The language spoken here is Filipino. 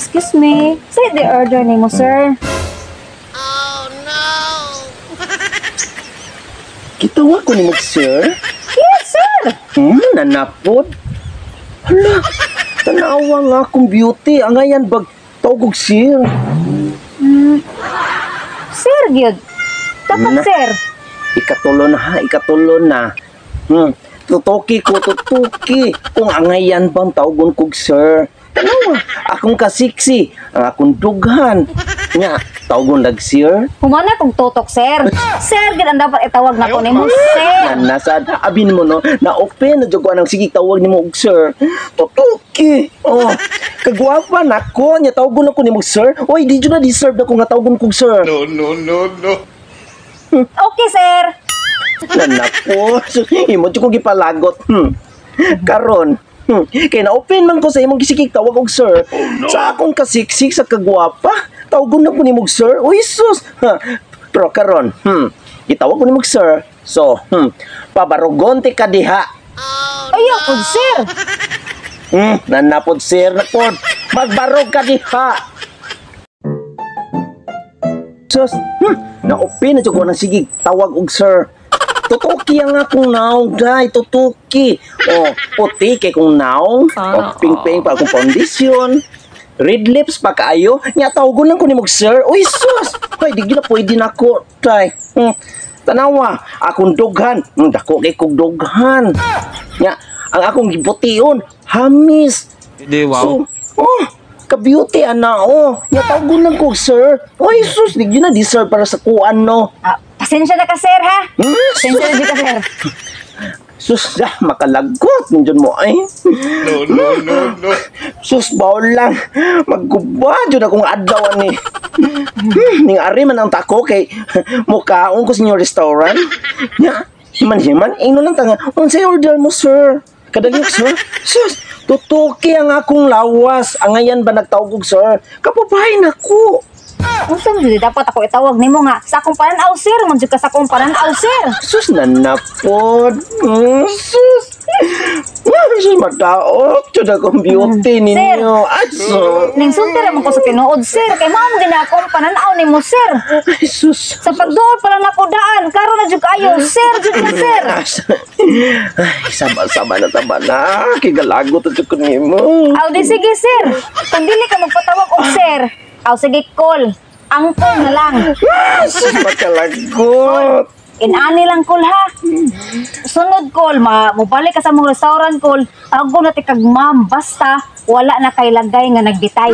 Excuse me. Say the order nimo, sir. Gitawa ko ni mo, sir. Yes, sir. Nanapod. Hala, tanawa nga akong beauty. Angayan bag tawag sir. Sir, gyud. Dapat, Na. sir. Ikatulo na ha, ikatulo na. Tutuki ko, tutuki. Kung angayan bang tawagon kog sir. Tanawa, akong kasiksi, ang akong dughan. Nga, tawagon lag sir. Humana kong tutok, sir. Sir, gyud ang dapat itawag na ko nimo, sir. Nasad, abin mo no, na-open na dyan ko anong sige tawag ni mo og sir. Tutuki. Oh, kagwapa na ko, niya tawagon ako ni mo sir. Oy, di dyan na deserve na ko nga tawagon kog sir. No. Okay, sir. Nanako, imo dyan ko gipalagot. Karon, kaya na-open man ko sa imong gisikik tawag og sir. Sa akong kasiksik sa kagwapa, tawagon na ko ni mo sir. Oy, sus. Pero karon, itawag ko ni mo sir. So, pabarugonte ka diha. Ayaw po, sir. Nanapod sir, nakod. Magbarog ka diha. Sus, na-open na dyan ko ng sige tawag og sir. Tutuki ang akong naong, day, tutuki. O, puti kay kong naong. O, ping-ping pa akong foundation. Red lips pa kaayo. Nya, tawagon lang ko ni mo, sir. Uy, sus! Ay, di gina pwede na ko, day. Tanawa, akong dughan. Dako kay kong dughan. Nya, ang akong gibution, hamis. Hindi, So, ka-beauty, ana, Nya, tawagon lang ko, sir. Uy, sus, di gina deserve para sa kuan, no. Pasensya na ka, sir, ha? Pasensya na di ka, sir. Sus, makalagot. Nandiyan mo, ay. No. Sus, bawal lang. Magguba, dyan akong adlaw, ni. Ning ari man ang tako kay mukhaon ko sa inyong restaurant. Nya, himan-himan, ino lang tanga. Unsay order mo, sir? Kadali, sir? Sus, tutuki ang akong lawas. Angayan ba nagtawag, sir? Kapabahin ako. Unsa man jud dapat ako itawag nimo nga sa akong pananaw, sir. Man jud ka sa akong pananaw, sir. Sus, nanapod. Sus. Sus, mataot. Diyan akong beauty ninyo. Ay, sus. Ning sulti ra man ko sa tinuod, sir. Kay mao din akong pananaw nimo, sir. Ay, sus. Sa pagduol pala nako daan, karon na jud kayo, sir, jud ka, sir. Ay, sama-sama na tama na. Kigalagot at ko nimo. Aw di sige, sir. Kung dili ka magpatawag og sir, aw sige call. Angkol na lang. Sus, makalagot. Inani lang call, ha. Sunod call, mubalik ka sa mong restaurant call. Tago na ti kag ma'am, basta wala na kay lagay nga nagbitay.